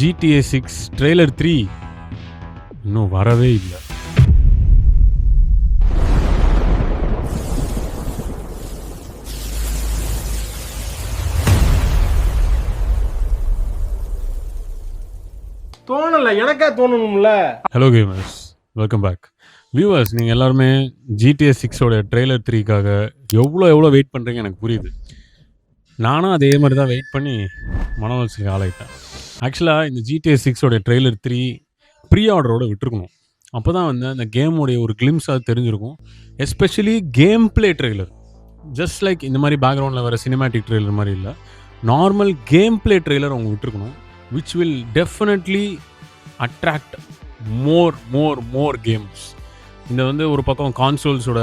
GTA 6 trailer 3 இன்னும் வரவே இல்லை. தோணல, எனக்கே தோணணும்ல. Hello gamers, welcome back. Viewers, நீங்கள் எல்லாருமே GTA 6ஓட ட்ரெய்லர் 3க்காக எவ்வளோ வெயிட் பண்ணுறீங்க எனக்கு புரியுது. நானும் அதே மாதிரி தான் வெயிட் பண்ணி மனவளர்ச்சிக்கு ஆளாயிட்டேன். ஆக்சுவலாக இந்த GTA 6ஓட ட்ரெய்லர் 3 ப்ரீ ஆர்டரோடு விட்டுருக்கணும். அப்போ தான் வந்து அந்த கேமோடைய ஒரு கிளிம்ஸாக தெரிஞ்சிருக்கும். Especially game play trailer, just like இந்த மாதிரி பேக்ரவுண்டில் வர சினிமேட்டிக் ட்ரெய்லர் மாதிரி இல்லை, நார்மல் கேம் பிளே ட்ரெய்லர் அவங்க விட்டுருக்கணும். which will definitely attract more games. இந்த வந்து ஒரு பக்கம் கான்சோல்ஸோட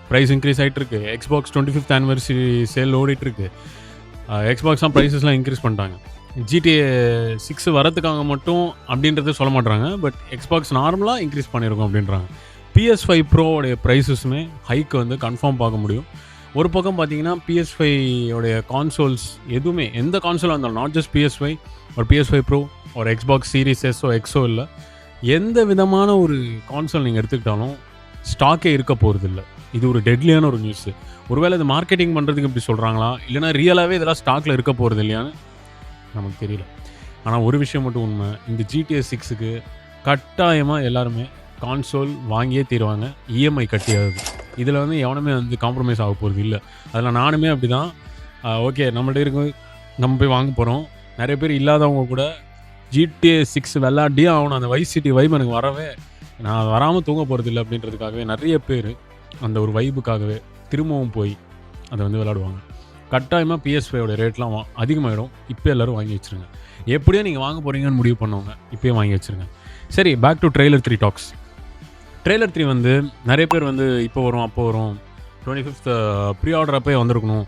ப்ரைஸ் இன்க்ரீஸ் ஆகிட்டு இருக்கு. எக்ஸ்பாக்ஸ் 25th anniversary சேல் ஓடிட்டு இருக்கு. எக்ஸ்பாக்ஸ்லாம் ப்ரைஸஸ்லாம் இன்க்ரீஸ் பண்ணிட்டாங்க. GTA 6 வரதுக்காக மட்டும் அப்படின்றத சொல்ல மாட்றாங்க, பட் எக்ஸ்பாக்ஸ் நார்மலாக இன்க்ரீஸ் பண்ணியிருக்கோம் அப்படின்றாங்க. PS5 ப்ரோவோடைய ப்ரைஸஸுமே ஹைக்கு வந்து கன்ஃபார்ம் பார்க்க முடியும். ஒரு பக்கம் பார்த்தீங்கன்னா PS5 உடைய கான்சோல்ஸ் எதுவுமே, எந்த கான்சோலாக இருந்தாலும், நாட் ஜஸ்ட் PS5 ஒரு PS5 ப்ரோ ஒரு எக்ஸ்பாக்ஸ் சீரிஸ் எஸ்ஓ எக்ஸோ இல்லை, எந்த விதமான ஒரு கான்சோல் நீங்கள் எடுத்துக்கிட்டாலும் ஸ்டாக்கே இருக்க போகிறது இல்லை. இது ஒரு டெட்லியான ஒரு நியூஸு. ஒருவேளை இது மார்க்கெட்டிங் பண்ணுறதுக்கு இப்படி சொல்கிறாங்களா, இல்லைனா ரியலாகவே இதெல்லாம் ஸ்டாக்கில் இருக்க போகிறது இல்லையான்னு நமக்கு தெரியல. ஆனால் ஒரு விஷயம் மட்டும் உண்மை, இந்த GTA 6க்கு கட்டாயமாக எல்லாருமே கான்சோல் வாங்கியே தீருவாங்க, இஎம்ஐ கட்டியாகுது. இதில் வந்து எவனுமே வந்து காம்ப்ரமைஸ் ஆக போகிறது இல்லை. அதில் நானுமே அப்படி தான். ஓகே, நம்மள்ட்ட இருக்கு, நம்ம போய் வாங்க போகிறோம். நிறைய பேர் இல்லாதவங்க கூட GTA 6 விளாடியே ஆகணும், அந்த வைஸ் சிட்டி வைப் எனக்கு வரவே, நான் வராமல் தூங்க போகிறது இல்லை அப்படின்றதுக்காகவே நிறைய பேர் அந்த ஒரு வைபுக்காகவே திரும்பவும் போய் அதை வந்து விளாடுவாங்க. கட்டாயமாக PS5ஓட ரேட்லாம் அதிகமாகிடும். இப்போ எல்லோரும் வாங்கி வச்சுருங்க. எப்படியோ நீங்கள் வாங்க போகிறீங்கன்னு முடிவு பண்ணவங்க இப்போயே வாங்கி வச்சுருங்க. சரி, back to trailer 3 talks. Trailer 3 வந்து நிறைய பேர் வந்து இப்போ வரும் அப்போ வரும், 25th ப்ரீ ஆர்டர் அப்போயே வந்திருக்கணும்,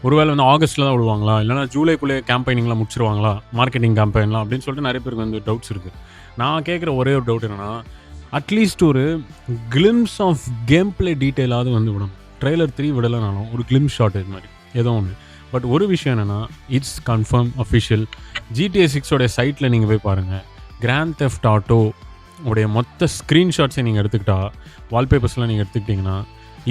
ஒருவேளை வந்து ஆகஸ்ட்டில் தான் விடுவாங்களா, இல்லைனா ஜூலைக்குள்ளேயே கேம்பெயினிங்லாம் முடிச்சிருவாங்களா, மார்க்கெட்டிங் கேம்பெயின்லாம் அப்படின்னு சொல்லிட்டு நிறைய பேருக்கு வந்து டவுட்ஸ் இருக்குது. நான் கேட்குற ஒரே ஒரு டவுட் என்னென்னா, அட்லீஸ்ட் ஒரு கிளிம்ஸ் ஆஃப் கேம் பிளே டீட்டெயிலாவது வந்து விடணும். ட்ரெய்லர் 3 விடலைனாலும் ஒரு கிளிம்ஸ் ஷாட் இது மாதிரி ஏதோ ஒன்று. பட் ஒரு விஷயம் என்னென்னா, இட்ஸ் கன்ஃபார்ம் அஃபிஷியல். GTA 6ஓடைய சைட்டில் நீங்கள் போய் பாருங்கள், கிராண்ட் தெஃப்ட் ஆட்டோ உடைய மொத்த ஸ்க்ரீன்ஷாட்ஸை நீங்கள் எடுத்துக்கிட்டா, வால்பேப்பர்ஸ்லாம் நீங்கள் எடுத்துக்கிட்டிங்கன்னா,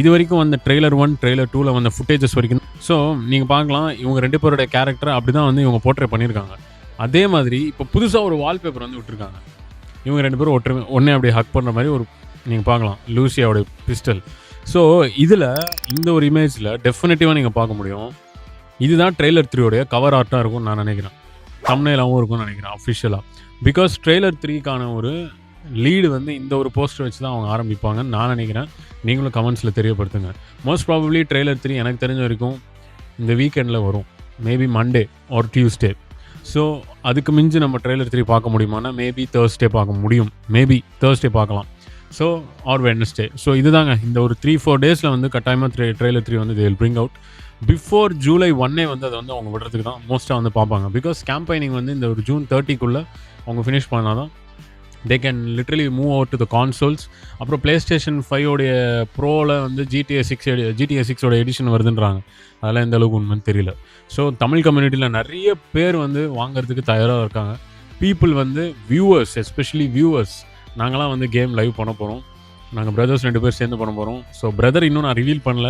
இது வரைக்கும் வந்த ட்ரெய்லர் 1 ட்ரெய்லர் 2ல் வந்த ஃபுட்டேஜஸ் வரைக்கும், ஸோ நீங்கள் பார்க்கலாம் இவங்க 2 பேருடைய கேரக்டர் அப்படி தான் வந்து இவங்க போர்ட்ரே பண்ணியிருக்காங்க. அதே மாதிரி இப்போ புதுசாக ஒரு வால்பேப்பர் வந்து விட்டுருக்காங்க. இவங்க 2 பேரும் ஒன்றே அப்படியே ஹக் பண்ணுற மாதிரி ஒரு நீங்கள் பார்க்கலாம், லூசியாவோட பிஸ்டல். ஸோ இதில் இந்த ஒரு இமேஜில் டெஃபினட்டிவாக நீங்கள் பார்க்க முடியும், இதுதான் ட்ரெய்லர் 3ஓடைய கவர் ஆர்ட்டாக இருக்கும்னு நான் நினைக்கிறேன். தம்ப்நெயிலாகவும் இருக்கும்னு நினைக்கிறேன் அஃபிஷியலாக. பிகாஸ் ட்ரெய்லர் 3க்கான ஒரு லீடு வந்து இந்த ஒரு போஸ்டர் வச்சு தான் அவங்க ஆரம்பிப்பாங்கன்னு நான் நினைக்கிறேன். நீங்களும் கமெண்ட்ஸில் தெரியப்படுத்துங்க. மோஸ்ட் ப்ராபப்ளி ட்ரெய்லர் 3 எனக்கு தெரிஞ்ச வரைக்கும் இந்த வீக்கெண்டில் வரும், maybe Monday R Tuesday. So அதுக்கு மிஞ்சி நம்ம ட்ரெய்லர் 3 பார்க்க முடியுமானா மேபி தேர்ஸ்டே பார்க்க முடியும், மேபி தேர்ஸ்டே பார்க்கலாம். So or Wednesday. ஸோ இதுதாங்க, இந்த ஒரு 3-4 டேஸில் வந்து கட்டாயமாக ட்ரெய்லர் 3 வந்து they will bring out. Before July 1 வந்து அதை வந்து அவங்க விடுறதுக்கு தான் மோஸ்ட்டாக வந்து பார்ப்பாங்க. பிகாஸ் கேம்பெயினிங் வந்து இந்த ஒரு June 30க்குள்ளே அவங்க ஃபினிஷ் பண்ணால் தான் they can literally move over to the consoles. அப்புறம் PlayStation 5ஓடைய ப்ரோவில் வந்து GTA 6ஓட எடிஷன் வருதுன்றாங்க. அதெல்லாம் எந்த அளவுக்கு உண்மைன்னு தெரியல. ஸோ தமிழ் கம்யூனிட்டியில் நிறைய பேர் வந்து வாங்கிறதுக்கு தயாராக இருக்காங்க. பீப்புள் வந்து வியூவர்ஸ், எஸ்பெஷலி வியூவர்ஸ், நாங்களாம் வந்து கேம் லைவ் பண்ண போகிறோம். நாங்கள் பிரதர்ஸ் 2 பேர் சேர்ந்து பண்ண போகிறோம். ஸோ பிரதர் இன்னும் நான் ரிவீல் பண்ணல,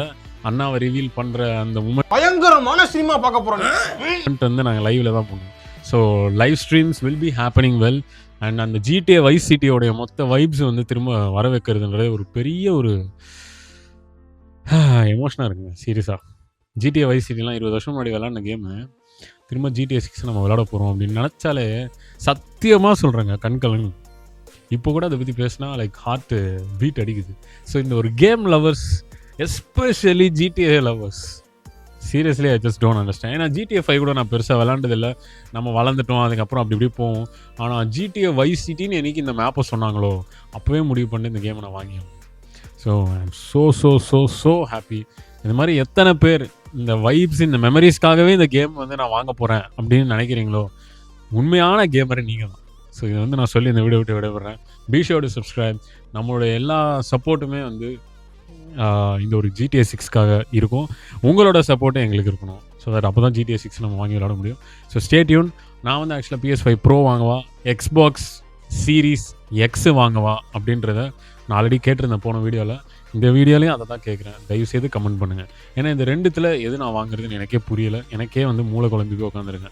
அண்ணாவை ரிவீல் பண்ணுற அந்த மூமெண்ட் பயங்கரமான சினிமா பார்க்க போகிறோம் வந்து நாங்கள் லைவில் தான் பண்ணுவோம். So live streams will be happening well. And அந்த GTA வைஸ் சிட்டியோடைய மொத்த வைப்ஸ் வந்து திரும்ப வர வைக்கிறதுன்றது ஒரு பெரிய ஒரு எமோஷனாக இருக்குங்க. சீரியஸாக GTA வைஸ் சிட்டிலாம் 20 வருஷம் முன்னாடி விளாட்ன கேமு திரும்ப GTA 6 நம்ம விளாட போகிறோம் அப்படின்னு நினச்சாலே சத்தியமாக சொல்கிறேங்க, கண்கலன். இப்போ கூட அதை பற்றி பேசினா லைக் ஹார்ட்டு பீட் அடிக்குது. ஸோ இந்த ஒரு game lovers, especially GTA lovers, seriously I just don't understand. ஏன்னா GTA 5 கூட நான் பெருசாக விளாண்டதில்லை, நம்ம வளர்ந்துட்டோம், அதுக்கப்புறம் அப்படி இப்படி போவோம். ஆனால் GTA வைஸ் சிட்டின்னு என்னைக்கு இந்த மேப்பை சொன்னாங்களோ அப்போவே முடிவு பண்ணி இந்த கேமை நான் வாங்கியோம். So I am so happy. இந்த மாதிரி எத்தனை பேர் இந்த வைப்ஸ், இந்த மெமரிஸ்க்காகவே இந்த கேம் வந்து நான் வாங்க போகிறேன் அப்படின்னு நினைக்கிறீங்களோ, உண்மையான கேமரை நீங்கள் தான். ஸோ இதை வந்து நான் சொல்லி இந்த வீடியோ விட்டு விடைபெறேன். Be sure to subscribe. நம்மளோட எல்லா சப்போர்ட்டுமே வந்து இந்த ஒரு GTA 6க்காக இருக்கும். உங்களோட சப்போர்ட்டும் எங்களுக்கு இருக்கணும். ஸோ தட் அப்போ தான் GTA 6 நம்ம வாங்கி விளாட முடியும். So stay tuned. நான் வந்து ஆக்சுவலாக PS5 Pro வாங்கவா, எக்ஸ்பாக்ஸ் சீரீஸ் எக்ஸ் வாங்கவா அப்படின்றத நான் ஆல்ரெடி கேட்டிருந்தேன் போன வீடியோவில். இந்த வீடியோலையும் அதை தான் கேட்குறேன். தயவுசெய்து கமெண்ட் பண்ணுங்கள். ஏன்னா இந்த ரெண்டுத்தில் எது நான் வாங்குறதுன்னு எனக்கே புரியலை. எனக்கே வந்து மூளை குழம்பி போய் உட்காந்துருங்க.